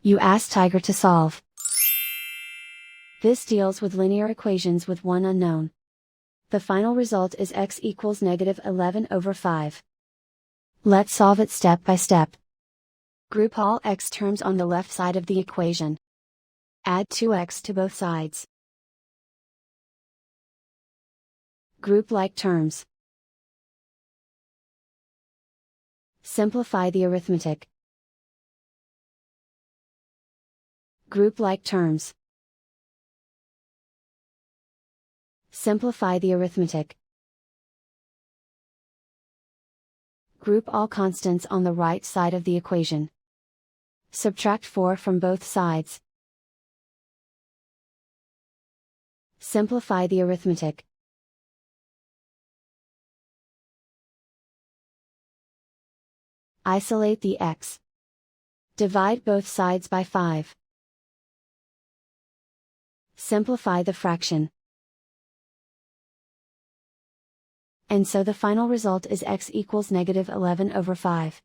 You ask Tiger to solve. This deals with linear equations with one unknown. The final result is x equals -11/5. Let's solve it step by step. Group all x terms on the left side of the equation. Add 2x to both sides. Group like terms. Simplify the arithmetic. Group like terms. Simplify the arithmetic. Group all constants on the right side of the equation. Subtract 4 from both sides. Simplify the arithmetic. Isolate the x. Divide both sides by 5. Simplify the fraction. And so the final result is x equals -11/5.